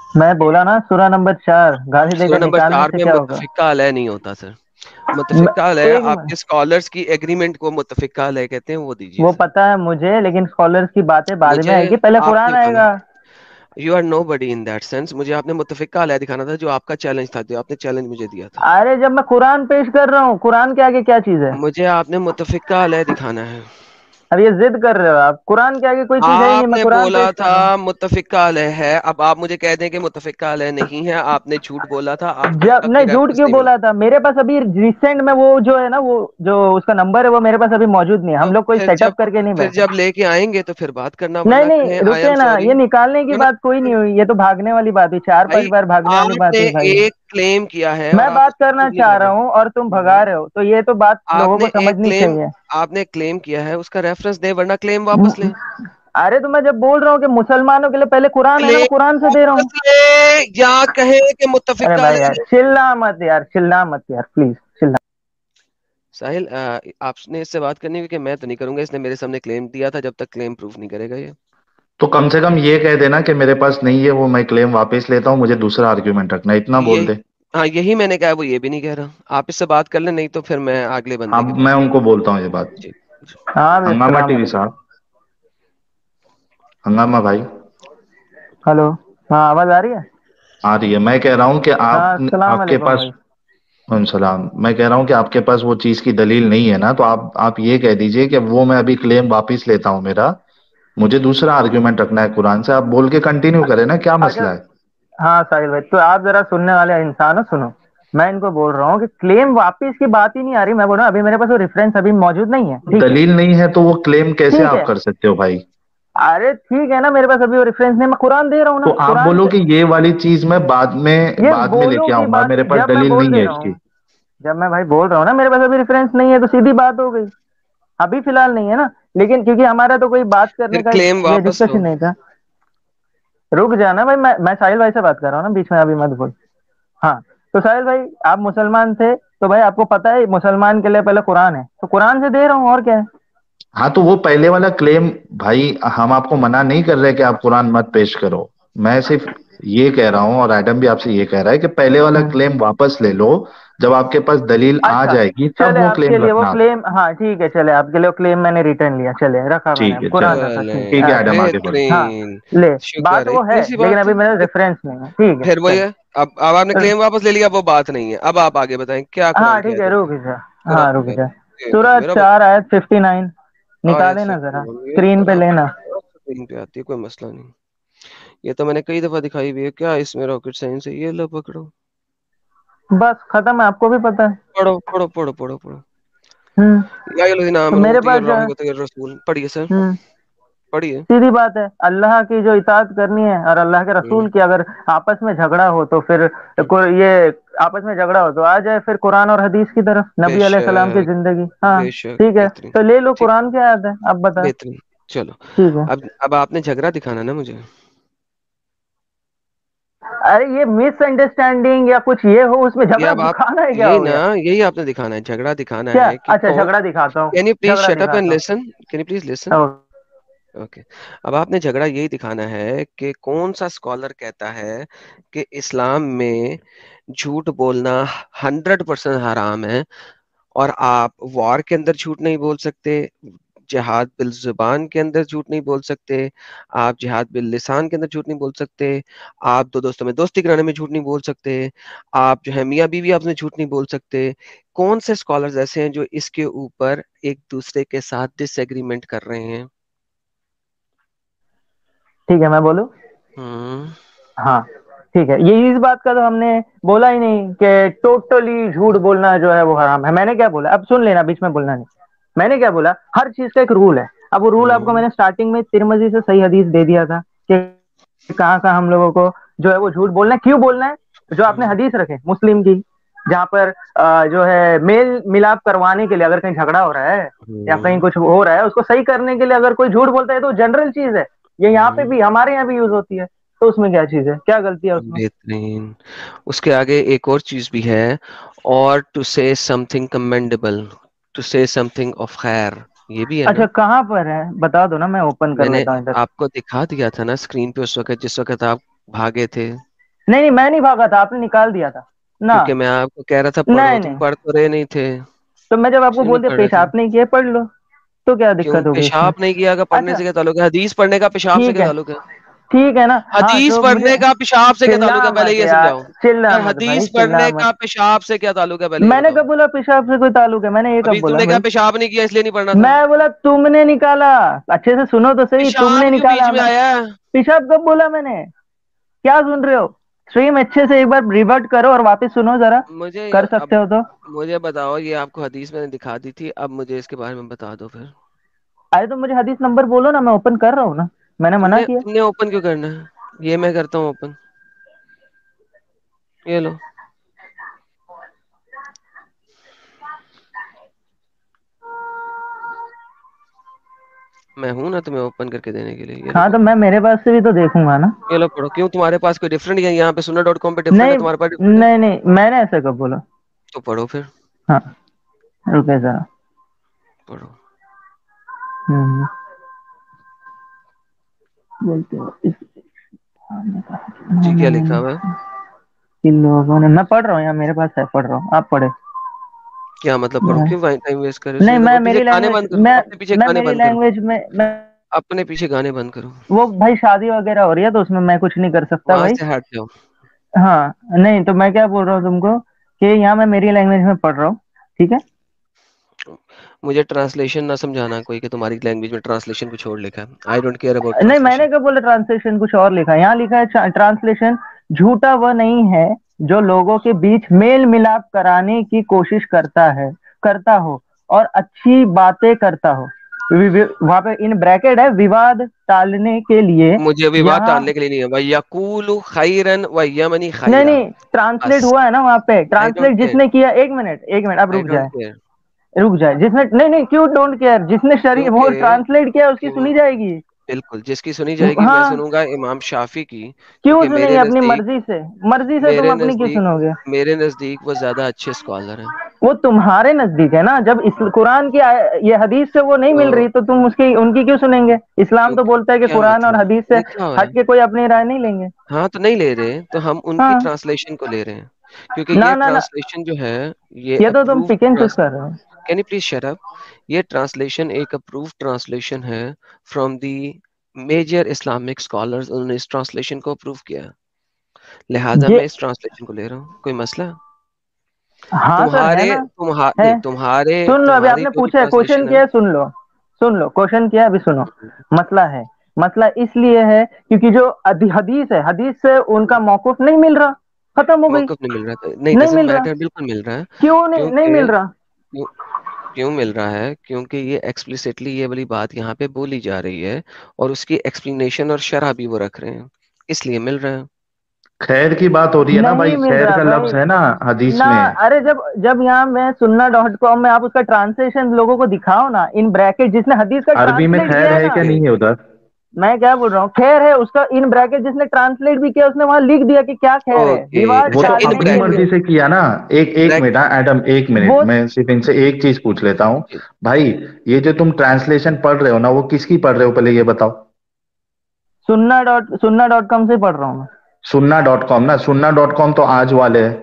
میں بولا نا سورہ نمبر 4 گالی دے سورہ کر نمبر نکالنے 4 سے میں کیا ہوگا؟ متفقہ علیہ نہیں ہوتا سر. متفقہ علیہ ایک آپ کے اسکالرس کی ایگریمنٹ کو متفقہ علیہ کہتے ہیں, وہ دیجیے وہ سر. پتا ہے مجھے، لیکن اسکالرس کی باتیں بعد میں مجھے آئے گی، پہلے آپ قرآن آئے نے گا. You are nobody in that sense. مجھے آپ نے متفقہ علیہ دکھانا تھا جو آپ کا چیلنج تھا, جو آپ نے چیلنج مجھے دیا تھا. ارے جب میں قرآن پیش کر رہا ہوں، قرآن کے آگے کیا چیز ہے؟ مجھے آپ نے متفقہ علیہ دکھانا ہے. اب یہ ضد کر رہے ہو آپ، قرآن کے آگے کوئی چیز ہے ہی نہیں، آپ میں نے قرآن بولا پیش کر تھا رہا ہوں. متفقہ علیہ ہے, اب آپ مجھے کہہ دیں کہ متفقہ علیہ نہیں ہے. آپ نے جھوٹ بولا تھا, آپ جب کا نہیں کوئی جھوٹ ریفرنس کیوں نہیں ملا. بولا تھا؟ میرے پاس ابھی ریسنٹ میں وہ جو ہے نا، وہ جو اس کا نمبر ہے وہ میرے پاس ابھی موجود نہیں ہے. ہم تو لوگ کوئی پھر سیٹ جب اپ کر کے نہیں پھر بیٹھے. جب لے کے آئیں گے تو پھر بات کرنا, نہیں ورنہ نہیں کہیں آئی ایم رکے نا، سوری. یہ نکالنے کی بات کوئی نہیں ہوئی، یہ تو بھاگنے والی بات ہوئی، 4-5 بھائی بار بھاگنے والی آپ بات نے ہوئی بھائی. ایک کلیم کیا ہے اور میں آپ اس بات کو کرنا پروو نہیں چاہ کر رہا ہوں اور تم رہے. بھگا رہے ہو، تو یہ تو بات آپ لوگوں نے کو ایک سمجھنی کلیم چاہیے. آپ نے کلیم کیا ہے, اس کا ریفرنس دے ورنہ کلیم واپس لیں. ارے تو میں جب بول رہا ہوں کہ مسلمانوں کے لیے پہلے قرآن ہے نا، کلیم میں قرآن سے دے رہا ہوں. واپس لیں یا کہیں کہ ارے متفقہ بھائی علیہ یار چلنا مت یار، چلنا مت یار پلیز چلنا. ساحل آپ نے اس سے بات کرنی ہوئی کہ میں تو نہیں کروں گا, اس نے میرے سامنے کلیم دیا تھا, جب تک کلیم پروف نہیں کرے گا یہ. تو کم سے کم یہ کہہ دینا کہ میرے پاس نہیں ہے وہ, میں کلیم واپس لیتا ہوں, مجھے دوسرا آرگیومنٹ رکھنا ہے, اتنا بول یہی دے. ہاں یہی میں نے کہا, وہ یہ بھی نہیں کہہ رہا. آپ اس سے بات کر لیں, نہیں تو پھر میں اگلے بندے اب کے میں پاس. ان کو بولتا ہوں یہ بات. جی. ہاں بھی ہنگامہ السلام ٹی وی علیکم. صاحب, ہنگامہ بھائی. ہلو، ہاں آواز آ رہی ہے؟ آ رہی ہے. میں کہہ رہا ہوں کہ ہاں السلام آپ کے علیکم پاس بھائی. السلام. میں کہہ رہا ہوں کہ آپ کے پاس وہ چیز کی دلیل نہیں ہے نا, تو آپ یہ کہہ دیجئے کہ وہ میں ابھی کلیم واپس لیتا ہوں میرا, مجھے دوسرا آرگیومنٹ رکھنا ہے قرآن سے. آپ بول کے کنٹینیو کریں نا, کیا اچھا، مسئلہ ہے؟ ہاں ساحل بھائی، تو آپ ذرا سننے والے انسان ہو، سنو. میں ان کو بول رہا ہوں کہ کلیم واپس کی بات ہی نہیں آ رہی. میں بول رہا ہوں ابھی میرے پاس وہ ریفرنس ابھی موجود نہیں ہے. ٹھیک ہے، دلیل نہیں ہے تو وہ کلیم کیسے ٹھیک آپ ہے. کر سکتے ہو بھائی؟ ارے ٹھیک ہے نا، میرے پاس ابھی وہ ریفرنس نہیں، میں قرآن دے رہا ہوں نا، تو آپ قرآن بولو سے. کہ یہ والی چیز میں یہ بعد میں لے بولو کے کی آؤں گا, بات میرے پاس جب میں دلیل بول نہیں دے ہے رہا اس ہوں، کی. جب میں بھائی بول رہا ہوں نا میرے پاس ابھی ریفرنس نہیں ہے، تو سیدھی بات ہو گئی. ابھی فی الحال نہیں ہے نا، لیکن کیونکہ ہمارا تو کوئی بات پھر کرنے کا کلیم یہ واپس لو. ڈسکشن نہیں تھا. رک جانا بھائی، میں ساحل بھائی سے بات کر رہا ہوں نا، بیچ میں ابھی مت بول. ہاں تو ساحل بھائی آپ مسلمان تھے تو بھائی آپ کو پتا ہے مسلمان کے لیے پہلے قرآن ہے، تو قرآن سے دے رہا ہوں، اور کیا ہے. ہاں تو وہ پہلے والا کلیم بھائی, ہم آپ کو منع نہیں کر رہے کہ آپ قرآن مت پیش کرو. میں صرف یہ کہہ رہا ہوں, اور ایڈم بھی آپ سے یہ کہہ رہا ہے کہ پہلے والا ہوں. کلیم واپس لے لو. جب آپ کے پاس دلیل آ اچھا جائے گی تب چلے وہ آپ کے کلیم لیے وہ رکھنا. کلیم، ہاں ٹھیک ہے، چلے آپ کے لیے وہ کلیم میں نے ریٹرن لیا، چلے رکھا میں نے، ٹھیک ہے, قرآن چلے رکھا، ٹھیک ٹھیک ہے. ہے ایڈم, آگے بڑھو. ہاں بہترین. لے، شکر بات ہے, وہ اتنی ہے سی لیکن بات ابھی میرا ہے. ریفرنس نہیں ہے. ٹھیک ہے پھر وہی چلے. ہے. اب آپ نے کلیم واپس لے لیا, اب وہ بات نہیں ہے. اب آپ آگے بتائیں کیا ہاں قرآن کی ٹھیک ہے، آیت رک ہے. جا. ہاں قرآن رک کی جا. آیت ہے سورہ میرا 4 آیت 59 آیت نکالے سے نا ذرا، یہ اسکرین پہ برابر لینا. اسکرین پہ آتی ہے, کوئی مسئلہ نہیں. یہ تو میں نے کئی دفعہ دکھائی ہوئی ہے, کیا اس میں راکٹ سائنس ہے. یہ لو پکڑو, بس ختم ہے، آپ کو بھی پتا ہے. پڑھو پڑھو پڑھو پڑھو پڑھو. ہوں یا الذین تو آمنوا میرے اطیعوا پاس جو الرحمن ہے، واطیعوا الرسول. پڑھیے سر, پڑھیے. سیدھی بات ہے، اللہ کی جو اطاعت کرنی ہے اور اللہ کے ہوں، رسول کی اگر آپس میں جھگڑا ہو تو پھر ہوں. یہ آپس میں جھگڑا ہو تو آ جائے پھر قرآن اور حدیث کی طرف، بے نبی علیہ السلام کی شک زندگی. ہاں بے شک ٹھیک ہے، بہترین. تو لے لو ٹھیک, قرآن کیا یاد ہے، اب بتا. بہترین. چلو ٹھیک ہے. اب آپ نے جھگڑا دکھانا نا مجھے. ارے یہ مس انڈرسٹینڈنگ یا کچھ یہ ہو، اس میں یہ جھگڑا اب آپ دکھانا ہے، کیا یہی ہو نا گیا؟ یہی آپ نے دکھانا ہے, جھگڑا دکھانا کیا ہے کہ اچھا کون. جھگڑا دکھاتا ہوں، کین یو پلیز جھگڑا شٹ اپ اینڈ دکھاتا لسن, کین یو پلیز لسن. ہوں. اوکے. اب آپ نے جھگڑا یہی دکھانا ہے کہ کون سا اسکالر کہتا ہے کہ اسلام میں جھوٹ بولنا 100% حرام ہے, اور آپ وار کے اندر جھوٹ نہیں بول سکتے, جہاد بالزبان کے اندر جھوٹ نہیں بول سکتے, آپ جہاد باللسان کے اندر جھوٹ نہیں بول سکتے, آپ دو دوستوں میں دوستی کرانے میں جھوٹ نہیں بول سکتے, آپ جو ہے میاں بیوی آپ نے جھوٹ نہیں بول سکتے. کون سے اسکالرز ایسے ہیں جو اس کے اوپر ایک دوسرے کے ساتھ ڈس ایگریمنٹ کر رہے ہیں؟ ٹھیک ہے میں بولوں. ہوں. ہاں ٹھیک ہے، یہ اس بات کا تو ہم نے بولا ہی نہیں کہ ٹوٹلی جھوٹ بولنا جو ہے وہ حرام ہے. میں نے کیا بولا، اب سن لینا، بیچ میں بولنا نہیں. میں نے کیا بولا، ہر چیز کا ایک رول ہے. اب وہ رول آپ کو ہوں. میں نے اسٹارٹنگ میں ترمذی سے صحیح حدیث دے دیا تھا کہ کہاں کہاں ہم لوگوں کو جو ہے وہ جھوٹ بولنا ہے، کیوں بولنا ہے. جو آپ نے ہوں. حدیث رکھے مسلم کی، جہاں پر جو ہے میل ملاپ کروانے کے لیے اگر کہیں جھگڑا ہو رہا ہے یا کہیں ہوں. کچھ ہو رہا ہے، اس کو صحیح کرنے کے لیے اگر کوئی جھوٹ بولتا ہے تو جنرل چیز ہے. یہ یہاں پہ ہوں. بھی، ہمارے یہاں بھی یوز ہوتی ہے. تو اس میں کیا چیز ہے، کیا غلطی ہے اس میں؟ بہترین. اس کے آگے ایک اور چیز بھی ہے, اور ٹو سے سم تھنگ کمینڈیبل, ٹو سے سم تھنگ آف خیر, یہ بھی ہے نا. اچھا کہاں پر ہے بتا دو نا، میں اوپن کر میں نے لیتا ہوں ادھر. آپ کو دکھا دیا تھا نا اسکرین پہ اس وقت جس وقت آپ بھاگے تھے. نہیں نہیں میں نہیں بھاگا تھا, آپ نے نکال دیا تھا نا. کیونکہ میں آپ کو کہہ رہا تھا پڑھو, نہیں تم نہیں, پڑھ تو رہے نہیں تھے, تو میں جب آپ اس کو لیے میں بول دیا پڑھ رہا تھا. پیشاب نہیں کیا پڑھ لو, تو کیا کیوں دقت ہوگی اس میں؟ پیشاب نہیں کیا, کا پڑھنے اچھا سے کیا تعلق ہے؟ حدیث پڑھنے کا پیشاب سے ٹھیک کیا ہے, تعلق ہے؟ ٹھیک ہے نا. ہاں حدیث تو مجھے پڑھنے کا پیشاب سے کیا چلا تعلق ہے, پہلے مت یہ یار, سمجھاؤ چلا یار. مت بھائی, حدیث چلا پڑھنے مت. کا پیشاب سے کیا تعلق ہے, پہلے یہ میں نے بتاؤ. کب بولا پیشاب سے کوئی تعلق ہے؟ میں نے یہ کب ابھی تم بولا نے کیا بھائی؟ پیشاب نہیں کیا اس لیے نہیں پڑھنا تھا؟ میں بولا تم نے نکالا, اچھے سے سنو تو صحیح, تم نے پیشاب کیوں بیچ نکالا. میں میں آیا ہے؟ پیشاب کب بولا میں نے؟ کیا سن رہے ہو؟ اسٹریم اچھے سے ایک بار ریورٹ کرو اور واپس سنو ذرا, مجھے کر اب سکتے ہو تو. مجھے بتاؤ, یہ آپ کو حدیث میں نے دکھا دی تھی, اب مجھے اس کے بارے میں بتا دو پھر. ارے تو مجھے حدیث نمبر بولو نا, میں اوپن کر رہا ہوں نا, میں نے منع کیا؟ تم نے اوپن کیوں کرنا ہے؟ یہ میں کرتا ہوں اوپن, یہ لو. میں ہوں نا تمہیں اوپن کر کے دینے کے لیے, یہ لو ہاں تو پکڑو. میں میرے پاس سے بھی تو دیکھوں گا نا. یہ لو پڑھو. کیوں تمہارے پاس کوئی ڈفرنٹ ہے یہاں پہ sunnah.com پہ ڈفرنٹ ہے, نہیں تمہارے پاس ڈفرنٹ ہے؟ نہیں نہیں, میں نے ایسا کب بولا؟ تو پڑھو پھر, ہاں رکے ذرا. پڑھو. ہوں, بولتے ہو جی کیا لکھا ہوا ہے؟ ان لوگوں نے, میں پڑھ رہا ہوں یہاں میرے پاس ہے, پڑھ رہا ہوں, آپ پڑھے. کیا مطلب پڑھو, کیوں ٹائم ویسٹ کرے, نہیں وہ میں پیچھے میری گانے لینگویج بند کرو, اپنے پیچھے میں گانے میری بند کرو, لینگویج میں اپنے پیچھے گانے بند کرو. وہ بھائی شادی وغیرہ ہو رہی ہے تو اس میں کچھ نہیں کر سکتا وہاں بھائی. سے ہٹ جاؤ. ہاں نہیں, تو میں کیا بول رہا ہوں تم کو کہ یہاں میں میری لینگویج میں پڑھ رہا ہوں, ٹھیک ہے. مجھے ٹرانسلیشن نہ سمجھانا کوئی کہ تمہاری لینگویج میں ٹرانسلیشن کچھ اور لکھا ہے. آئی ڈونٹ کیئر اباؤٹ نہیں میں ٹرانسلیشن. نے کب بولا ٹرانسلیشن کچھ اور لکھا ہے؟ یہاں لکھا ہے ٹرانسلیشن جھوٹا وہ نہیں ہے جو لوگوں کے بیچ میل ملاپ کرانے کی کوشش کرتا ہو اور اچھی باتیں کرتا ہو. وہاں پہ ان بریکٹ ہے وواد ٹالنے کے لیے. مجھے ابھی بات یہاں ٹالنے کے لیے نہیں ہے. وَيَقُولُ خَيْرًا وَيَمَنِ نہیں خَيْرًا. نہیں, ٹرانسلیٹ بس. ہوا ہے نا وہاں پہ, آئی ڈونٹ ٹرانسلیٹ جس کیئر. نے کیا, ایک منٹ اب آئی رک ڈونٹ جائے, کیئر. جس نے, نہیں نہیں کیوں ڈونٹ کیئر, جس نے وہ کیونکہ ٹرانسلیٹ کیا اس کی کیوں سنی جائے گی. بالکل, جس کی سنی جائے گی میں ہاں, سنوں گا امام شافی کی. کیوں کیونکہ سنیں میرے گے اپنی نزدیک مرضی سے, مرضی سے تم میرے اپنی کیوں نزدیک سنو گے؟ میرے نزدیک وہ زیادہ اچھے اسکالر ہیں. وہ تمہارے نزدیک ہے نا, جب قرآن کی یہ حدیث سے وہ نہیں مل تو رہی تو تم ان کی کیوں سنیں گے؟ اسلام تو کیونکہ بولتا ہے کہ کیا قرآن اور مطلب حدیث سے لکھا ہوا ہے. ہٹ کے کوئی اپنی رائے نہیں لیں گے. ہاں تو نہیں لے رہے, تو ہم ان کی ہاں, ٹرانسلیشن کو لے رہے ہیں. کیونکہ نہ یہ نہ نہ, ٹرانسلیشن جو ہے یہ یہ تو تم اپرووڈ پک اینڈ چوز کر رہے ہو. Can you please shut up. یہ ٹرانسلیشن ایک اپرووڈ ٹرانسلیشن ہے from the major Islamic scholars. انہوں نے اس ٹرانسلیشن کو اپروو کیا, لہٰذا یہ میں اس ٹرانسلیشن کو لے رہا ہوں. کوئی مسئلہ ہاں سر ہے نا, ہے. نہیں تمہارے سن لو, ابھی آپ تمہاری نے جو بھی پوچھا ہے کوشچن ٹرانسلیشن ہے. کیا ہے, سن لو کوشچن کیا ہے, ابھی سنو. مسئلہ ہے, مسئلہ اس لیے ہے کیونکہ جو حدیث ہے, حدیث سے ان کا موقف نہیں مل رہا, ختم ہو گئی. موقف نہیں مل رہا تھا, نہیں نہیں ڈزنٹ مل رہا, میٹر, بالکل مل رہا ہے. کیوں نہیں کیونکہ مل رہا؟ کیوں مل رہا ہے؟ کیونکہ یہ ایکسپلسٹلی یہ والی بات یہاں پہ بولی جا رہی ہے اور اس کی ایکسپلینیشن اور شرح بھی وہ رکھ رہے ہیں, اس لیے مل رہا ہے. خیر کی بات ہو رہی ہے نا نہیں بھائی, مل خیر رہا کا بھائی لفظ ہے نا حدیث نہ. میں. ارے جب یہاں میں sunnah.com میں آپ اس کا ٹرانسلیشن لوگوں کو دکھاؤ نا, ان بریکٹ جس نے حدیث کا عربی میں ٹرانسلیٹ خیر کیا ہے ہے نا, کہ نہیں ہے ادھر؟ میں کیا بول رہا ہوں, خیر ہے اس کا ان بریکٹ جس نے ٹرانسلیٹ بھی کیا, اس نے وہاں لکھ دیا کہ کیا خیر ہے, اوکے, وواد وہ تو ان ٹالنے اپنی کے بریکٹ لیے. مرضی سے کیا نا. ایک منٹ ایڈم, ایک منٹ, وہ میں صرف ان سے ایک چیز پوچھ لیتا ہوں. بھائی یہ جو تم ٹرانسلیشن پڑھ رہے ہو نا, وہ کس کی پڑھ رہے ہو پہلے یہ بتاؤ. sunnah.com سے پڑھ رہا ہوں میں. sunnah.com نا, sunnah.com تو آج والے ہیں,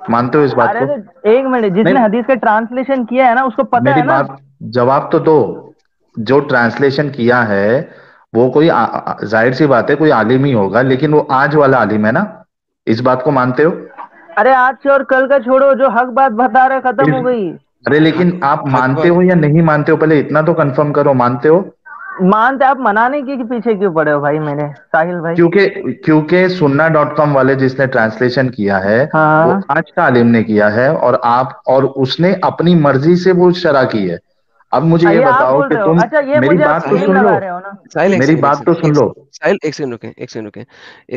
مانتے ہو اس بات ارے کو؟ تو ایک منٹ, جس نے نہیں, حدیث کا ٹرانسلیشن کیا ہے نا اس کو پتا میری ہے نا. بات جواب تو دو. جو ٹرانسلیشن کیا ہے وہ کوئی ظاہر سی بات ہے کوئی عالم ہی ہوگا, لیکن وہ آج والا عالم ہے نا, اس بات کو مانتے ہو؟ ارے آج سے اور کل کا چھوڑو, جو حق بات بتا رہے ختم اس ہو گئی. ارے لیکن حق آپ حق مانتے بات. ہو یا نہیں مانتے ہو, پہلے اتنا تو کنفرم کرو, مانتے ہو؟ مانتے, آپ منانے کے پیچھے کیوں پڑے ہو بھائی میرے ساحل بھائی؟ کیونکہ sunnah.com والے جس نے ٹرانسلیشن کیا ہے وہ ہاں, آج کا عالم نے کیا ہے, اور اس نے اپنی مرضی سے وہ شرح کی ہے. اب مجھے یہ آپ بتاؤ بول کہ رہے ہو, تم, اچھا یہ میری مجھے آپ بات تو ساحل توہین سن لو, لگا رہے ہو نا. ساحل ایک میری سیکنڈ, بات تو سن لو. ساحل ایک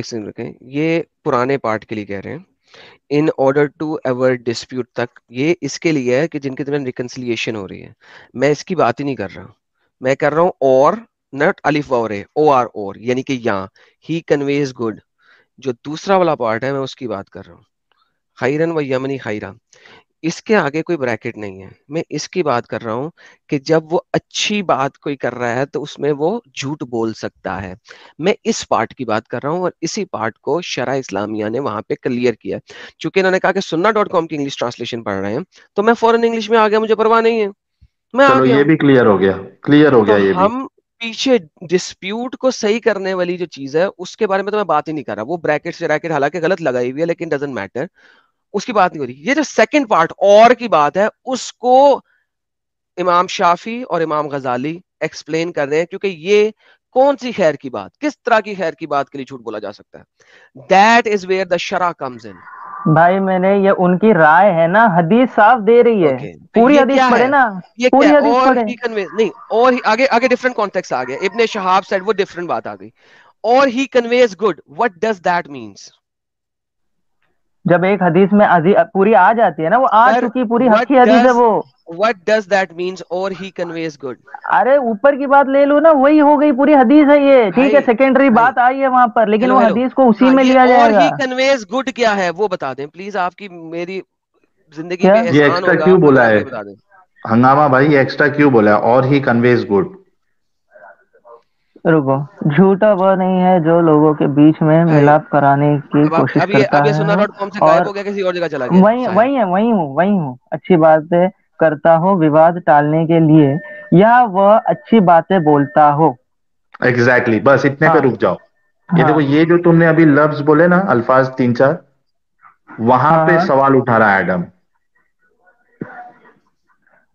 سیکنڈ رکیں. یہ پرانے پارٹ کے لیے کہہ رہے ہیں, in order to ever dispute تک, یہ اس کے لیے ہے کہ جن کے درمیان ریکنسلیشن ہو رہی ہے. میں اس کی بات ہی نہیں کر رہا, میں کر رہا ہوں اور نٹ الف اور او آر, اور یعنی کہ یہاں ہی کنویز گڈ, جو دوسرا والا پارٹ ہے میں اس کی بات کر رہا ہوں. خیرن و یمنی خیرہ, اس کے آگے کوئی بریکٹ نہیں ہے. میں اس کی بات کر رہا ہوں کہ جب وہ اچھی بات کوئی کر رہا ہے تو اس میں وہ جھوٹ بول سکتا ہے. میں اس پارٹ کی بات کر رہا ہوں اور اسی پارٹ کو شرع اسلامیہ نے وہاں پہ کلیئر کیا. چونکہ انہوں نے کہا کہ سننا.com کی انگلش ٹرانسلیشن پڑھ رہے ہیں تو میں فوراً انگلش میں آ گیا, مجھے پرواہ نہیں ہے, میں آ چلو گیا یہ ہوں. بھی کلیئر ہو گیا, کلیئر ہو تو گیا یہ بھی. ہم پیچھے ڈسپیوٹ کو صحیح کرنے والی جو چیز ہے اس کے بارے میں تو میں بات ہی نہیں کر رہا. وہ بریکٹ سے ریکٹ حالانکہ غلط لگائی ہوئی ہے لیکن ڈزنٹ میٹر, اس کی بات نہیں ہو رہی. یہ جو سیکنڈ پارٹ اور کی بات ہے اس کو امام شافی اور امام غزالی ایکسپلین کر رہے ہیں, کیونکہ یہ کون سی خیر کی بات, کس طرح کی خیر کی بات کے لیے جھوٹ بولا جا سکتا ہے. That is where the shara comes in. بھائی میں نے یہ ان کی رائے ہے نا, حدیث صاف دے رہی ہے, Okay. پوری یہ حدیث کیا پڑھے ہے, نا, یہ کیا پوری ہے, حدیث اور پڑھے. ہی کنوے نہیں, اور آگے آگے ڈفرنٹ کانٹیکس آ گیا. ابن شہاب said وہ ڈفرنٹ بات آ گئی. اور he conveys good, what does that means? جب ایک حدیث میں پوری آ جاتی ہے نا, وہ آ Sir, چکی پوری what اچھی حدیث ہے does وہ. what does that means or he conveys good? ارے اوپر کی بات لے لو نا, وہی ہو گئی پوری حدیث ہے یہ, ٹھیک ہے بھائی سیکنڈری بھائی بات آئی ہے وہاں پر, لیکن ہیلو وہ ہیلو, حدیث کو اسی ہاں میں یہ لیا اور جائے ہی گا. کنویز گڈ کیا ہے وہ بتا دیں پلیز. آپ کی میری زندگی کیا پہ یہ احسان ایکسٹرا ہوگا کیوں اگر بولا آپ ہے یہ بتا دیں. ہنگامہ بھائی, یہ ایکسٹرا کیوں بولا ہے اور ہی کنویز گڈ؟ رکو, جھوٹا وہ نہیں ہے جو لوگوں کے بیچ میں بھائی ملاپ کرانے کی اب آپ کوشش کرتا اب یہ ہے, سننا.com سے غائب اور ہو گیا, کسی اور جگہ چلا گیا وہی ساحل. وہی ہے, وہی ہوں, اچھی باتیں کرتا ہو وواد ٹالنے کے لیے, یا وہ اچھی باتیں بولتا ہو. ایگزیکٹلی, بس اتنے پہ ہاں رک جاؤ. یہ ہاں دیکھو, یہ جو تم نے ابھی لفظ بولے نا, الفاظ 3 4, وہاں ہاں پہ ہاں سوال اٹھا رہا ہے ایڈم.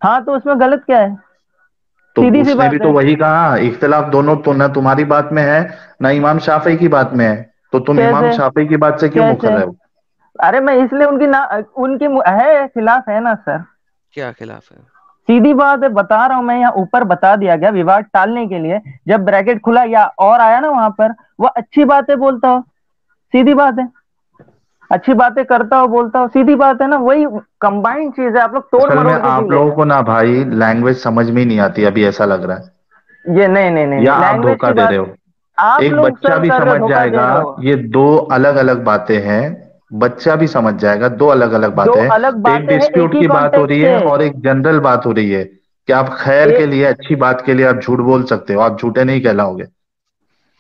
ہاں, تو اس میں غلط کیا ہے؟ تو سیدھی سی اس نے بھی بات تو ہے. وہی کہا, اختلاف دونوں تو نہ تمہاری بات میں ہے نہ امام شافعی کی بات میں ہے, تو تم امام کیسے شافعی کی بات سے کیوں مکر کیسے رہے ہو؟ ارے میں اس لیے ان کی ہے, خلاف ہے نا سر. کیا خلاف ہے؟ سیدھی بات ہے, بتا رہا ہوں میں, یہاں اوپر بتا دیا گیا وواد ٹالنے کے لیے, جب بریکٹ کھلا یا اور آیا نا وہاں پر, وہ اچھی باتیں بولتا ہو, سیدھی بات ہے. اچھی باتیں کرتا ہو بولتا ہو, سیدھی بات ہے نا, وہی کمبائنڈ چیز ہے. آپ لوگ توڑ اصل میں مروڑ کے کیوں آپ لے لوگوں رہے کو نا بھائی لینگویج سمجھ میں ہی نہیں آتی, ابھی ایسا لگ رہا ہے, ہیں؟ یہ نہیں, یا آپ لینگویج دھوکہ کی دے بات رہے ہو. آپ ایک لوگ بچہ سر بھی کر رہے ہو, سمجھ دھوکہ جائے گا, دے رہے ہو. یہ 2 الگ الگ باتیں ہیں. بچہ بھی سمجھ جائے گا, 2 الگ الگ دو باتیں ہیں. الگ ایک باتیں ہیں ڈسپیوٹ ایک ہی کی بات ہو کانٹیکٹ رہی سے. ہے اور ایک جنرل بات ہو رہی ہے کہ آپ خیر کے لیے, اچھی بات کے لیے آپ جھوٹ بول سکتے ہو, آپ جھوٹے نہیں کہلاؤ گے.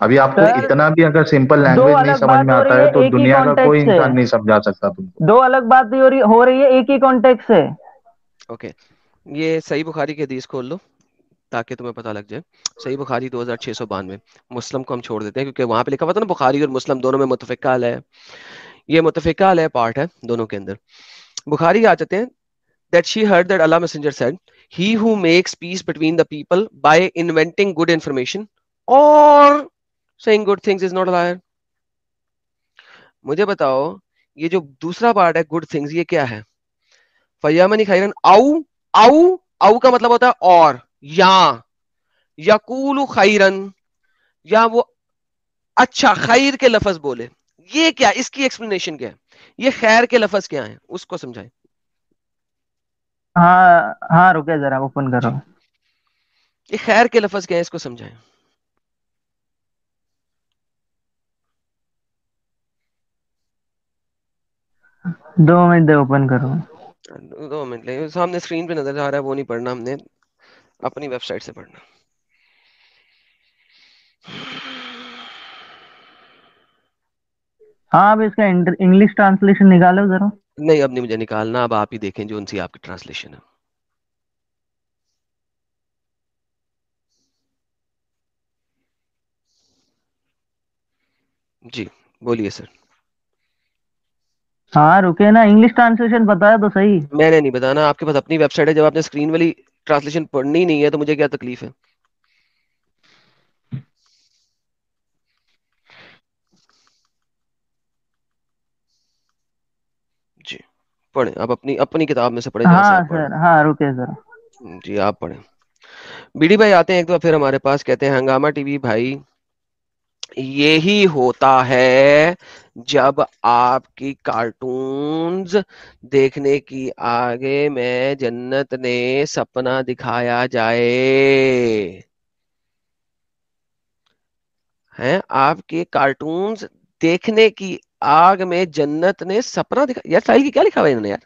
ابھی آپ کو سر اتنا بھی اگر سمپل دو لینگویج نہیں الگ سمجھ بات میں ہو آتا رہی ہے ہے تو ایک ہی دنیا کا کوئی کانٹیکٹ سے. انسان نہیں سمجھا سکتا تم کو. دو الگ بات ہو رہی ہے ایک ہی کانٹیکٹ سے. اوکے, یہ صحیح بخاری کی حدیث کھول لو تاکہ تمہیں پتہ لگ جائے. صحیح بخاری 2692. مسلم کو ہم چھوڑ دیتے ہیں کیونکہ وہاں پہ لکھا ہوا تھا نا بخاری اور مسلم دونوں میں متفقہ علیہ ہے. یہ متفقہ علیہ پارٹ ہے دونوں کے اندر. بخاری آ جاتے ہیں that she heard that Allah Messenger said, he who makes peace between the people by inventing good information or saying good things is not a liar. مجھے بتاؤ یہ جو دوسرا پارٹ ہے گڈ تھنگز, یہ کیا ہے؟ فیامنی خیرن او کا مطلب ہوتا ہے اور, یا یقول خیرن, یا وہ اچھا خیر کے لفظ بولے. یہ کیا, اس کی ایکسپلینیشن کیا ہے؟ یہ خیر کے لفظ کیا ہیں اس کو سمجھائیں. ہاں ہاں, رکے ذرا, اوپن کرو. جی, یہ خیر کے لفظ کیا ہے اس کو سمجھائیں. 2 منٹ دے, اوپن کرو. 2 منٹ لیں, سامنے اسکرین پہ نظر آ رہا ہے وہ نہیں پڑھنا, ہم نے اپنی ویب سائٹ سے پڑھنا. ہاں, اب اس کا انگلش ٹرانسلیشن نکالو ذرا. نہیں اب نہیں مجھے نکالنا, اب آپ ہی دیکھیں جو ان سی آپ کی ٹرانسلیشن ہے. جی بولیے سر. ہاں رکے نا, انگلش ٹرانسلیشن بتایا تو صحیح. میں نے نہیں بتانا, آپ کے پاس اپنی ویب سائٹ ہے, جب آپ نے اسکرین والی ٹرانسلیشن پڑھنی نہیں ہے تو مجھے کیا تکلیف ہے. جی پڑھیں, آپ اپنی کتاب میں سے پڑھیں جہاں سے ہاں آپ پڑھ سر, رہے ہاں رکے ذرا. ہیں. جی آپ پڑھیں. بیڈی بھائی آتے ہیں ایک دفعہ پھر ہمارے پاس, کہتے ہیں ہنگامہ ٹی وی بھائی یہی ہوتا ہے جب آپ کی کارٹونز دیکھنے کی آگے میں جنت نے سپنا دکھایا جائے. ہیں آپ کے کارٹونز دیکھنے کی آگ میں جنت نے سپنا دکھا. یار ساحل کی کیا لکھا ہوا ہے انہوں نے یار,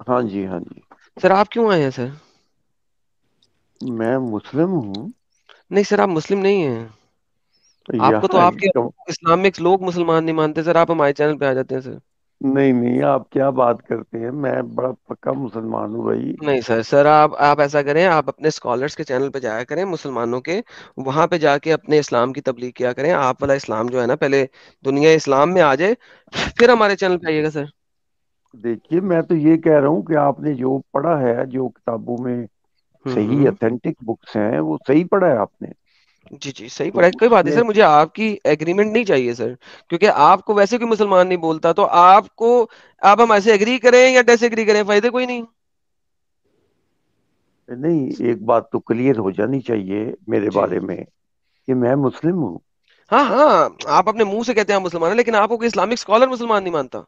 ہاں جی ہاں جی، سر آپ کیوں آئے ہیں سر؟ میں مسلم ہوں نہیں سر، آپ مسلم نہیں ہیں. آپ کو تو یہاں آپ کے اسلامک لوگ مسلمان نہیں مانتے سر، آپ ہمارے چینل پہ آ جاتے ہیں سر. نہیں نہیں، آپ کیا بات کرتے ہیں، میں بڑا پکا مسلمان ہوں بھائی. نہیں سر آپ ایسا کریں، آپ اپنے اسکالرس کے چینل پہ جایا کریں مسلمانوں کے، وہاں پہ جا کے اپنے اسلام کی تبلیغ کیا کریں. آپ والا اسلام جو ہے نا، پہلے دنیا اسلام میں آ جائے پھر ہمارے چینل پہ آئیے گا سر. دیکھیے میں تو یہ کہہ رہا ہوں کہ آپ نے جو پڑھا ہے، جو کتابوں میں صحیح ہوں اتھینٹک بکس ہیں، وہ صحیح پڑھا ہے آپ نے. جی جی صحیح تو پڑھا ہے، کوئی اس بات نہیں میں سر. مجھے آپ کی ایگریمنٹ نہیں چاہیے سر، کیونکہ آپ کو ویسے کوئی مسلمان نہیں بولتا، تو آپ ہم ایسے ایگری کریں یا ڈیس ایگری کریں، فائدے کوئی نہیں. نہیں، ایک بات تو کلیئر ہو جانی چاہیے میرے جی بارے میں کہ میں مسلم ہوں. ہاں ہاں، آپ اپنے منہ سے کہتے ہیں آپ مسلمان ہیں، لیکن آپ کو کوئی اسلامک اسکالر مسلمان نہیں مانتا.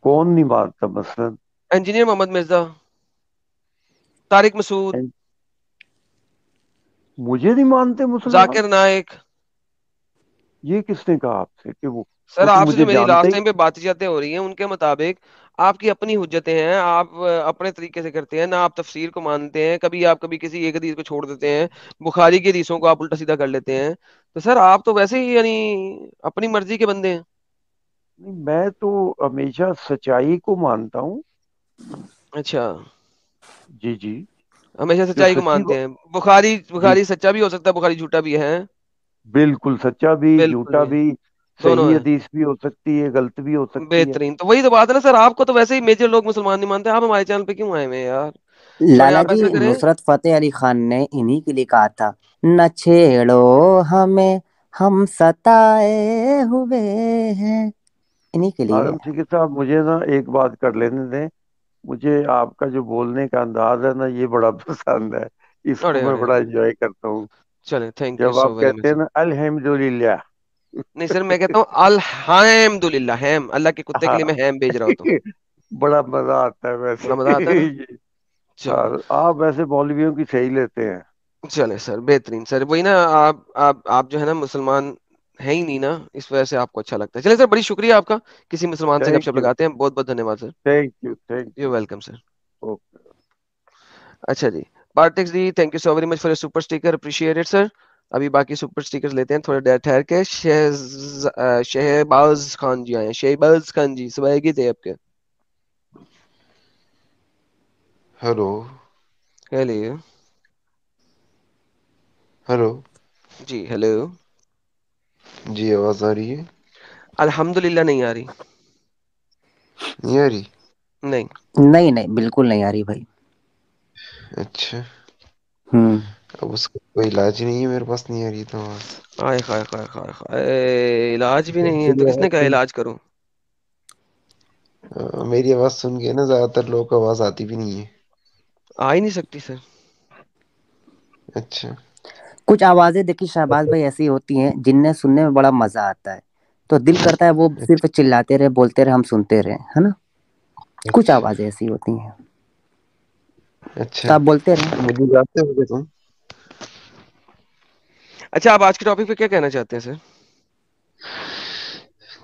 کون نہیں مانتا مثلا؟ انجینئر محمد مرزا، طارق مسعود، مجھے نہیں مانتے مسلمان؟ ذاکر نائک. یہ کس نے کہا آپ سے کہ سر وہ تو آپ سے مجھے جو میری جانتے لاسٹ ہی ٹائم پہ باتیں چاتے ہو رہی ہیں، ان کے مطابق آپ کی اپنی حجتیں ہیں، آپ اپنے طریقے سے کرتے ہیں، نہ آپ تفسیر کو مانتے ہیں. کبھی کسی ایک حدیث کو چھوڑ دیتے ہیں، بخاری کی حدیثوں کو آپ الٹا سیدھا کر لیتے ہیں. تو سر آپ تو ویسے ہی یعنی اپنی مرضی کے بندے ہیں. نہیں، میں تو ہمیشہ سچائی کو مانتا ہوں. اچھا، جی جی، ہمیشہ جو سچائی کو سچی مانتے ہیں. بخاری جی، بخاری سچا بھی ہو سکتا ہے، بخاری جھوٹا بھی ہے. بالکل سچا بھی بالکل جھوٹا بھی بھی، دونوں صحیح ہے. حدیث بھی ہو سکتی ہے، غلط بھی ہو سکتی ہے. بہترین، تو وہی تو بات ہے نا سر. آپ کو تو ویسے ہی میجر لوگ مسلمان نہیں مانتے، آپ ہمارے چینل پہ کیوں آئے ہوئے ہیں یار؟ چھوڑے، لالا آپ جی، ایسا کریں. نصرت فتح علی خان نے انہی کے لیے کہا تھا، نہ چھیڑو ہمیں، ہم ستائے ہوئے ہیں. انہی کے لیے. عالم سکھی صاحب، مجھے نا ایک بات کر لینے دیں. مجھے آپ کا جو بولنے کا انداز ہے نا، یہ بڑا پسند ہے. اس کو اڑے میں اڑے بڑا اڑے، انجوائے کرتا ہوں. چلے تھینک یو جب سو آپ ویری مچ کہتے ہیں سر. نا الحمدللہ. نہیں سر، میں کہتا ہوں الحمد للہ، ہیم اللہ کے کتے کے ہاں، لیے میں ہیم بھیج رہا ہوتا ہوں. بڑا مزہ آتا ہے بڑا مزہ آتا ہے نا. ویسے. چلے آپ ویسے مولویوں کی صحیح لیتے ہیں. چلے سر، بہترین سر. وہی نا، آپ جو ہے نا مسلمان ہے ہی نہیں نا، اس وجہ سے آپ کو اچھا لگتا ہے. چلے سر، بڑی شکریہ آپ کا. کسی مسلمان سے گپ تھینک شپ یو، لگاتے ہیں. بہت بہت دھنیہ واد sir. Thank you, thank you you. Welcome sir. Okay. اچھا جی، پارٹکس جی، thank you so very much for super sticker, appreciate it sir. ابھی باقی سپر اسٹیکر لیتے ہیں تھوڑے دیر ٹھہر کے. شہباز خان جی آئے، شہباز خان جی سوائے تھے آپ کے. ہلو. ہیلو. ہلو. جی ہیلو. جی آواز آ رہی ہے؟ الحمد للہ نہیں آ رہی. نہیں آ رہی؟ نہیں. نہیں نہیں، بالکل نہیں آ رہی بھائی. اچھا، ہوں. اب اس کا کوئی علاج نہیں ہے، میرے پاس نہیں آ رہی تو آواز. آئے خائے خائے خائے خائے، علاج بھی نہیں ہے تو کس نے کہا علاج کروں؟ میری آواز سن کے نا زیادہ تر لوگوں کو آواز آتی بھی نہیں ہے. آ ہی نہیں سکتی سر. اچھا. کچھ آوازیں دیکھی شہباز بھائی ایسی ہوتی ہیں جن نے سننے میں بڑا مزہ آتا ہے، تو دل کرتا ہے وہ صرف چلاتے رہے، بولتے رہے، ہم سنتے رہے، ہے نا. کچھ اچھا. آوازیں ایسی ہوتی ہیں، اچھا، تو آپ بولتے رہے. مجھے جانتے ہو گے تم؟ اچھا، آپ آج کے ٹاپک پہ کیا کہنا چاہتے ہیں سر؟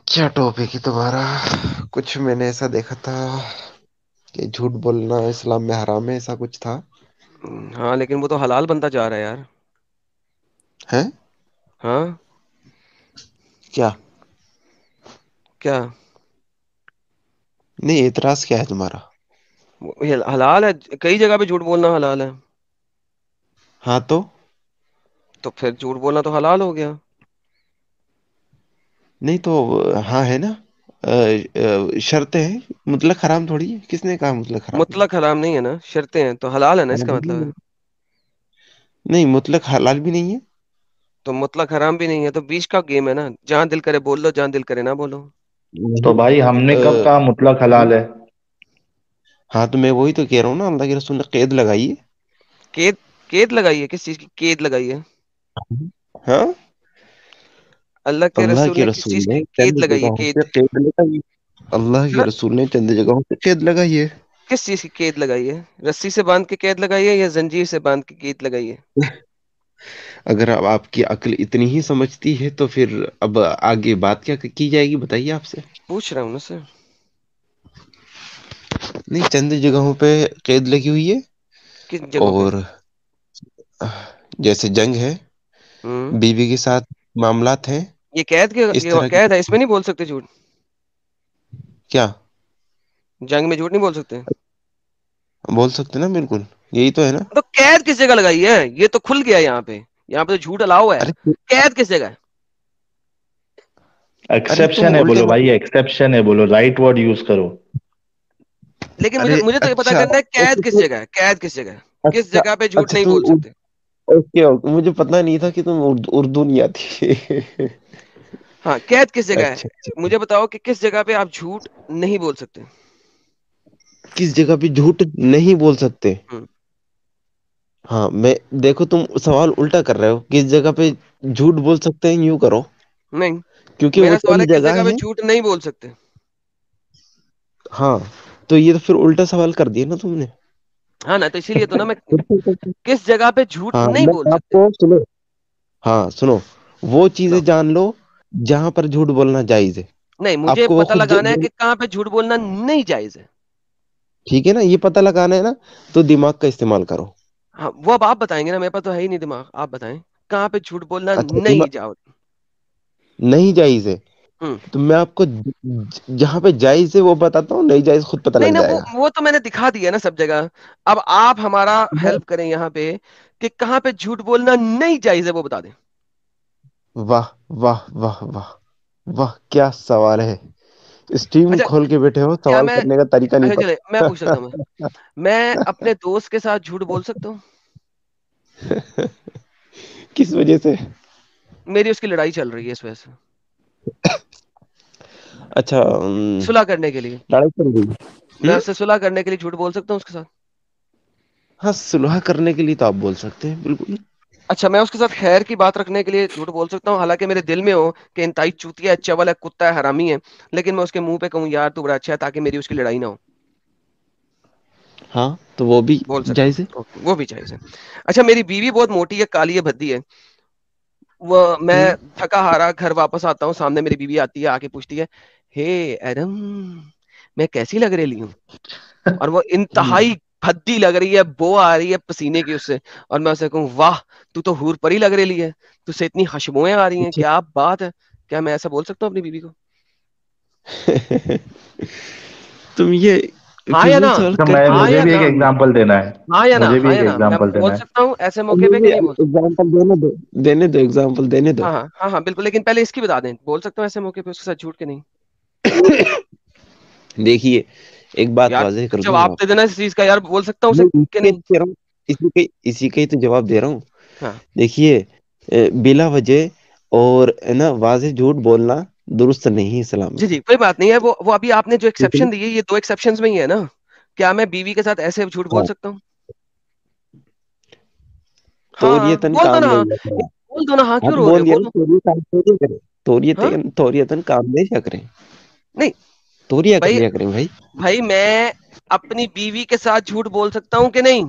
کیا ٹاپک ہے تمہارا؟ کچھ میں نے ایسا دیکھا تھا کہ جھوٹ بولنا اسلام میں حرام ہے، ایسا کچھ تھا. ہاں، لیکن وہ تو حلال بنتا جا رہا ہے یار. ہے؟ ہاں. کیا؟ کیا؟ نہیں، اعتراض کیا ہے تمہارا؟ حلال ہے، کئی جگہ پہ جھوٹ بولنا حلال ہے. ہاں تو تو پھر جھوٹ بولنا تو حلال ہو گیا. نہیں تو ہاں ہے نا، شرط ہے، مطلق حرام تھوڑی ہے. کس نے کہا مطلق حرام ہے؟ مطلق حرام نہیں ہے نا، شرطیں ہیں تو حلال ہے نا، اس کا مطلب ہے. نہیں، مطلق حلال بھی نہیں ہے. تو مطلق حرام بھی نہیں ہے، تو بیچ کا گیم ہے نا، جہاں دل کرے بول لو، جہاں دل کرے نہ بولو. تو بھائی ہم نے کب کہا مطلق حلال ہے؟ ہاں تو میں وہی تو کہہ رہا ہوں نا، اللہ کے رسول نے قید لگائی ہے. قید؟ قید لگائی ہے؟ کس چیز کی قید لگائی ہے؟ ہاں، اللہ رسول کے نے کس رسول چیز نے کی چند قید لگائی ہے؟ جگہوں قید؟ پہ قید لگائی. اللہ کے رسول نے چند جگہوں پہ قید لگائی ہے. کس چیز کی قید لگائی ہے؟ رسی سے باندھ کے قید لگائی ہے یا زنجیر سے باندھ کے قید لگائی ہے؟ اگر اب آپ کی عقل اتنی ہی سمجھتی ہے تو پھر اب آگے بات کیا کی جائے گی، بتائیے آپ سے. پوچھ رہا ہوں نا سر. نہیں چند جگہوں پہ قید لگی ہوئی ہے، کن جگہوں پہ؟ اور جیسے جنگ ہے، ہوں بیوی کے ساتھ معاملات ہیں، یہ قید کے اس یہ طرح کی قید ہے، اس میں نہیں بول سکتے جھوٹ؟ کیا جنگ میں جھوٹ نہیں بول سکتے؟ بول سکتے نا، بالکل یہی تو ہے نا. تو قید کس جگہ لگائی ہے؟ یہ تو کھل گیا یہاں پہ تو جھوٹ الاؤ ہے، ارے قید کس جگہ ہے؟ ارے تم ایکسپشن ہے الٹے بولو بھائی، ایکسپشن ہے بولو، رائٹ ورڈ یوز کرو. لیکن ارے مجھے تو یہ پتا اچھا کرنا ہے قید کس اچھا جگہ ہے، قید کس جگہ ہے، کس اچھا جگہ پہ جھوٹ اچھا نہیں بول تم سکتے؟ اوکے اوکے، مجھے پتا نہیں تھا کہ تم اردو نہیں آتی. ہاں قید کس جگہ اچھا ہے، مجھے بتاؤ کہ کس جگہ پہ آپ جھوٹ نہیں بول سکتے؟ کس جگہ پہ جھوٹ نہیں بول سکتے؟ ہوں، ہاں میں دیکھو تم سوال الٹا کر رہے ہو، کس جگہ پہ جھوٹ بول سکتے ہیں یوں کرو، نہیں، کیونکہ وہ میرا سوال ہے چند کس جگہ جگہ پہ ہے. جھوٹ نہیں بول سکتے؟ ہاں تو یہ تو پھر الٹا سوال کر دیا نا تم نے. ہاں نا، تو اسی لیے تو نا میں کس جگہ پہ جھوٹ ہاں نہیں میں بول آپ سکتے؟ کو سنو، ہاں سنو، وہ چیزیں سناؤ۔ جان لو جہاں پر جھوٹ بولنا جائز ہے. نہیں، آپ مجھے کو وہ پتا خود لگانا ہے کہ کہاں پہ جھوٹ بولنا نہیں جائز ہے۔ ٹھیک ہے نا، یہ پتہ لگانا ہے نا، تو دماغ کا استعمال کرو. ہاں وہ اب آپ بتائیں گے نا، میرے پاس تو ہے ہی نہیں دماغ، آپ بتائیں کہاں پہ جھوٹ بولنا اچھا نہیں جاؤ۔ نہیں جائز ہے ہوں، تو میں آپ کو جہاں پہ جائز ہے وہ بتاتا ہوں، نہیں جائز خود پتہ نہیں لگ نا، جائے گا. وہ تو میں نے دکھا دیا نا سب جگہ۔ اب آپ ہمارا ہیلپ کریں یہاں پہ کہ کہاں پہ جھوٹ بولنا نہیں جائز ہے، وہ بتا دیں۔ واہ واہ واہ واہ واہ، کیا سوال ہے! اسٹیم اچھا، کھول کے بیٹھے ہو، کیا سوال میں کرنے کا طریقہ نہیں اچھا چلے میں پوچھ سکتا ہوں، پتا. میں اپنے دوست کے ساتھ جھوٹ بول سکتا ہوں؟ کس وجہ سے؟ میری اس کی لڑائی چل رہی ہے اس وجہ سے، اچھا صلح کرنے کے لیے لڑائی چل رہی ہے. میں اس سے صلح کرنے کے لیے جھوٹ بول سکتا ہوں اس کے ساتھ؟ ہاں صلح کرنے کے لیے تو آپ بول سکتے ہیں، بالکل. اچھا، میں اس کے ساتھ خیر کی بات رکھنے کے لیے جھوٹ بول سکتا ہوں، حالانکہ میرے دل میں ہو کہ انتہائی چوتیا ہے، چول ہے، کتا ہے، حرامی ہے، لیکن میں اس کے منہ پہ کہوں یار تو بڑا اچھا ہے، تاکہ میری اس کی لڑائی نہ ہو؟ ہاں تو وہ بھی بول سکتا ہوں، جائز ہے. اوکے، وہ بھی چاہیے۔ اچھا، میری بیوی بہت موٹی ہے، کالی ہے، بھدی ہے، وہ میں ہوں. تھکا ہارا گھر واپس آتا ہوں، سامنے میری بیوی آتی ہے، آ کے پوچھتی ہے، ہے ایڈم میں کیسی لگ رہی ہوں؟ اور وہ انتہائی بھدی لگ رہی ہے، بو آ رہی ہے پسینے کی اس سے، اور میں اسے کہوں واہ تو حور پری لگ رہی ہے، تجھ سے اتنی خوشبوئیں آ رہی ہیں، اچھا کیا بات ہے! کیا میں ایسا بول سکتا ہوں اپنی بیوی کو؟ تم یہ ہاں یا فضول نہ؟ سوال تو کر میں کیوں ہاں مجھے یا بھی نہ؟ ایک ایگزامپل دینا ہے، ہاں یا نہ؟ مجھے بھی ہاں ایک یا نہ؟ میں ایگزامپل بول دینا ہے. سکتا ہوں ایسے موقع پہ مجھے کہ بھی نہیں بول سکتا؟ ایگزامپل دینے دو ایگزامپل دینے دو. ہاں ہاں ہاں ہاں بالکل، لیکن پہلے اس کی بتا دیں، بول سکتا ہوں ایسے موقع پہ اس کے ساتھ جھوٹ کے نہیں؟ دیکھیے ایک بات یار واضح کر دوں جواب آپ دے کو، دینا اس چیز کا، یار بول سکتا ہوں اسے میں کہ نہیں؟ اسی کا ہی تو جواب دے رہا ہوں. ہاں دیکھیے بلا وجہ اور نا واضح جھوٹ بولنا درست نہیں اسلام جی میں. جی، کوئی بات نہیں ہے، وہ ابھی آپ نے جو ٹھیک ہے نا؟ ایکسیپشن دی ہے، یہ دو ایکسیپشنز میں ہی ہے نا؟ کیا میں بیوی کے ساتھ ایسے جھوٹ بول ہاں سکتا ہوں؟ ہاں توریتن بول دو کام نا، ہاں نہیں کر رہا. بول دو نا، ہاں کیوں آپ رو رہے بول ہو، دیا بولو۔ نا، ہاں توریتن کام نہیں کریں. نہیں توریا کر بھائی، لیا کریں بھائی. بھائی میں اپنی بیوی کے ساتھ جھوٹ بول سکتا ہوں کہ نہیں؟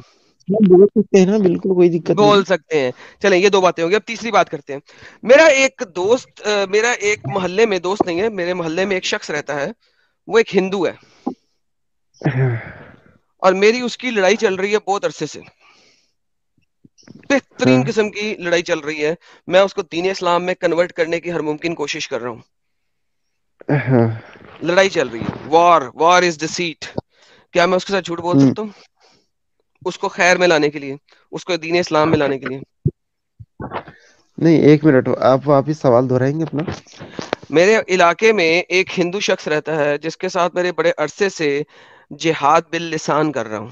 ہم بول سکتے ہیں نا، بالکل کوئی دقت نہیں. بول سکتے ہیں۔ چلیں یہ دو باتیں ہو گئی، اب تیسری بات کرتے ہیں۔ میرا ایک محلے میں دوست نہیں ہے، میرے محلے میں ایک شخص رہتا ہے، وہ ایک ہندو ہے، اور میری اس کی لڑائی چل رہی ہے بہت عرصے سے، ہاں بہترین قسم کی لڑائی چل رہی ہے، میں اس کو دین اسلام میں کنورٹ کرنے کی ہر ممکن کوشش کر رہا ہوں، ہاں لڑائی چل رہی ہے، وار از دا سیٹ۔ کیا میں اس کے ساتھ جھوٹ بول سکتا ہوں اس کو خیر میں لانے کے لیے، اس کو دین اسلام میں لانے کے لیے؟ نہیں، ایک منٹ آپ واپس سوال دہرائیں گے اپنا؟ میرے علاقے میں ایک ہندو شخص رہتا ہے جس کے ساتھ میرے بڑے عرصے سے جہاد باللسان کر رہا ہوں،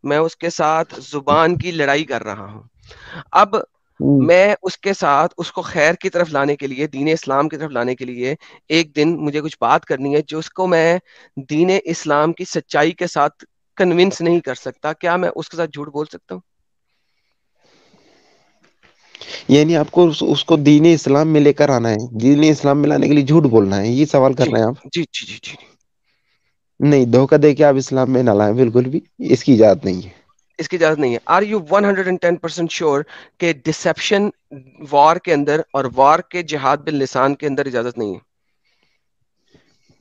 میں اس کے ساتھ زبان کی لڑائی کر رہا ہوں۔ اب میں اس کے ساتھ اس کو خیر کی طرف لانے کے لیے، دین اسلام کی طرف لانے کے لیے ایک دن مجھے کچھ بات کرنی ہے جو اس کو میں دین اسلام کی سچائی کے ساتھ کنونس نہیں کر سکتا، کیا میں اس کے ساتھ جھوٹ بول سکتا ہوں؟ یعنی آپ کو اس کو دین اسلام میں لے کر آنا ہے، دین اسلام میں لانے کے لیے جھوٹ بولنا ہے، یہ سوال کر جی رہے ہیں آپ؟ جی جی جی جی۔ نہیں، دھوکہ دے کے آپ اسلام میں نہ لائیں، بالکل بھی اس کی اجازت نہیں ہے. اس کی اجازت نہیں ہے۔ آر یو 110% شیور کہ ڈسیپشن وار کے اندر اور وار کے جہاد باللسان کے اندر اجازت نہیں ہے؟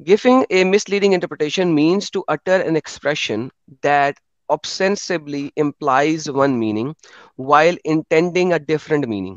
Giving a misleading interpretation means to utter an expression that ostensibly implies one meaning while intending a different meaning.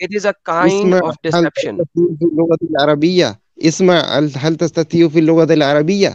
It is a kind اسمع، of هل deception. تستطيع في اللغة العربية؟ اسمع، هل تستطيع في اللغة العربية؟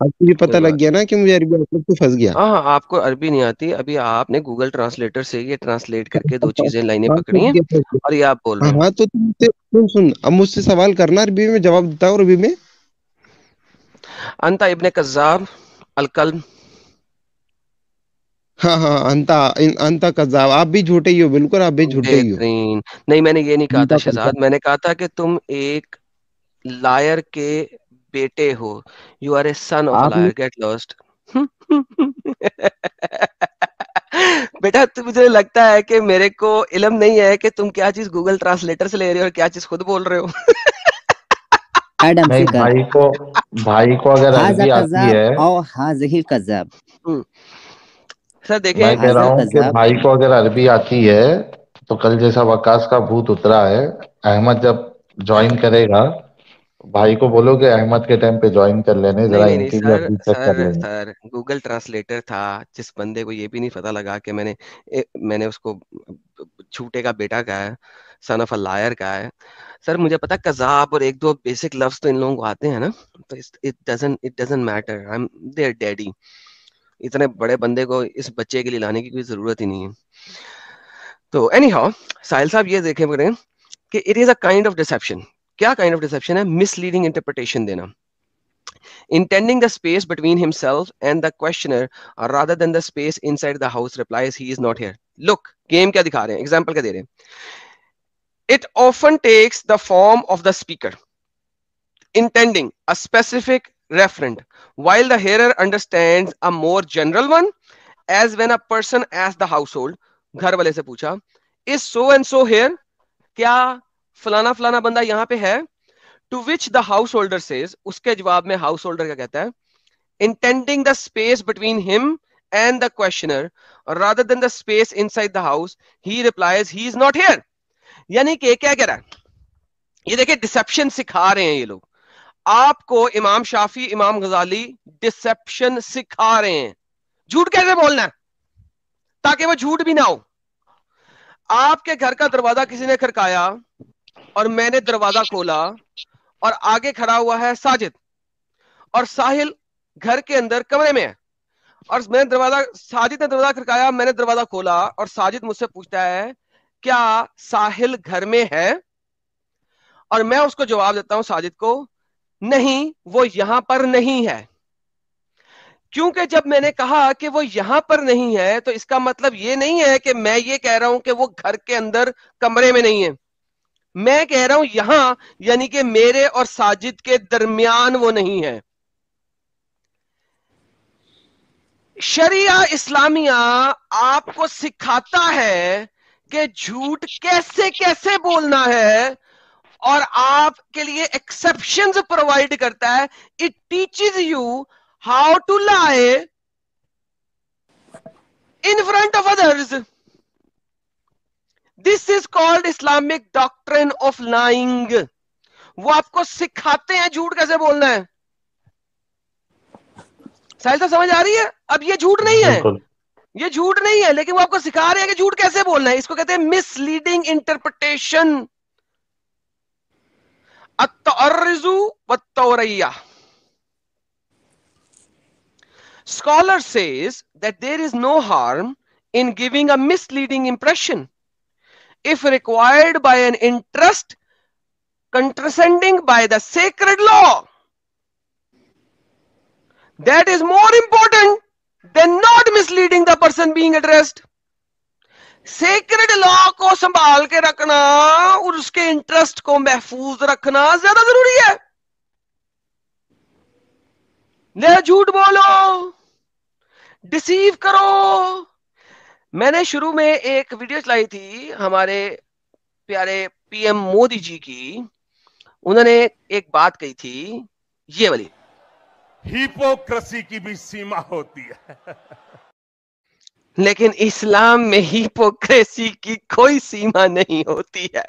اب مجھے پتہ کوئی لگ بات گیا نا کہ مجھے عربی آتی تو پھنس گیا. ہاں آپ کو عربی نہیں آتی, ابھی آپ نے گوگل ٹرانسلیٹر سے یہ ٹرانسلیٹ کر کے 2 چیزیں لائنیں ہاں پکڑی ہیں اور یہ آپ بول رہے ہیں. ہاں تو تم سن اب مجھ سے سوال کرنا عربی میں, جواب دیتا ہوں عربی میں. انت ابن کذاب الکلب. ہاں انتا کذاب, آپ بھی جھوٹے ہی ہو, بالکل آپ بھی جھوٹے ہی ہو. بہترین. نہیں میں نے یہ نہیں کہا تھا انتا شہزاد, کذاب. میں نے کہا تھا کہ تم ایک لائر کے بیٹے ہو. You are a son of a آپ نے لائر, گیٹ لاسٹ. بیٹا مجھے لگتا ہے کہ میرے کو علم نہیں ہے کہ تم کیا چیز گوگل ٹرانسلیٹر سے لے رہے ہو اور کیا چیز خود بول رہے ہو. ایڈم نہیں, فکر بھائی کو اگر ہاذا عربی آتی کذاب ہے, او ہاذہ کذاب. سر دیکھیں میں کہہ رہا ہاذا ہوں کہ کذاب. بھائی کو اگر عربی آتی ہے تو کل جیسا وکاس کا بھوت اترا ہے, احمد جب جوائن کرے گا بھائی کو بولو کہ احمد کے ٹائم پہ جوائن کر لینے, ذرا نہیں ان کی بھی سر عربی چیک کر سر لیں گے. سر گوگل ٹرانسلیٹر تھا, جس بندے کو یہ بھی نہیں پتا لگا کہ میں نے اس کو جھوٹے کا بیٹا کہا ہے, سن آف اے لائر کہا ہے. سر مجھے پتا کذاب اور 1-2 بیسک لفظ تو ان لوگوں کو آتے ہیں نا, تو it doesn't matter, I am their daddy. اتنے بڑے بندے کو اس بچے کے لیے لانے کی کوئی ضرورت ہی نہیں ہے. تو اینی ہاؤ ساحل صاحب یہ دیکھیں پڑے کہ it is a kind of deception. کیا کائنڈ آف ڈسپشن ہے؟ مس لیڈنگ انٹرپریٹیشن دینا. Intending the space between himself and the questioner rather than the space inside the house replies he is not here. Look, game کیا دکھا رہے ہیں, example کیا دے رہے ہیں. It often takes the form of the speaker intending a specific referent while the hearer understands a more general one, as when a person asks the household, گھر والے سے پوچھا, is so and so here, کیا فلانا فلانا بندہ یہاں پہ ہے. To which the householder says, اس کے جواب میں ہاؤس ہولڈر کیا کہتا ہے, intending the space between him and the questioner rather than the space inside the house, he replies he is not here. یعنی کہ کیا کہہ رہا ہے, یہ دیکھیں ڈسپشن سکھا رہے ہیں یہ لوگ آپ کو. امام شافی, امام غزالی ڈسپشن سکھا رہے ہیں. جھوٹ کیسے بولنا ہے تاکہ وہ جھوٹ بھی نہ ہو. آپ کے گھر کا دروازہ کسی نے کھڑکایا اور میں نے دروازہ کھولا اور آگے کھڑا ہوا ہے ساجد, اور ساحل گھر کے اندر کمرے میں ہے, اور میں نے ساجد نے دروازہ کھڑکایا, میں نے دروازہ کھولا اور ساجد مجھ سے پوچھتا ہے کیا ساحل گھر میں ہے, اور میں اس کو جواب دیتا ہوں ساجد کو, نہیں وہ یہاں پر نہیں ہے. کیونکہ جب میں نے کہا کہ وہ یہاں پر نہیں ہے تو اس کا مطلب یہ نہیں ہے کہ میں یہ کہہ رہا ہوں کہ وہ گھر کے اندر کمرے میں نہیں ہے. میں کہہ رہا ہوں یہاں, یعنی کہ میرے اور ساجد کے درمیان وہ نہیں ہے. شریعہ اسلامیہ آپ کو سکھاتا ہے کہ جھوٹ کیسے کیسے بولنا ہے, اور آپ کے لیے ایکسپشنز پرووائڈ کرتا ہے. It teaches you how to lie in front of others. This is called Islamic doctrine of lying. وہ آپ کو سکھاتے ہیں جھوٹ کیسے بولنا ہے. ساحل صاحب سمجھ آ رہی ہے؟ اب یہ جھوٹ نہیں ہے, بالکل. یہ جھوٹ نہیں ہے, لیکن وہ آپ کو سکھا رہے ہیں کہ جھوٹ کیسے بولنا ہے. اس کو کہتے ہیں مس لیڈنگ انٹرپریٹیشن. التعرض والتوریہ. Scholar says that there is no harm in giving a misleading impression if required by an interest transcending by the sacred law. That is more important than not misleading the person being addressed. Sacred law کو سنبھال کے رکھنا اور اس کے interest کو محفوظ رکھنا زیادہ ضروری ہے. لے جھوٹ بولو, ڈسیو کرو. میں نے شروع میں ایک ویڈیو چلائی تھی ہمارے پیارے پی ایم مودی جی کی, انہوں نے ایک بات کہی تھی یہ والی, ہیپوکریسی کی بھی سیما ہوتی ہے. لیکن اسلام میں ہیپوکریسی کی کوئی سیما نہیں ہوتی ہے.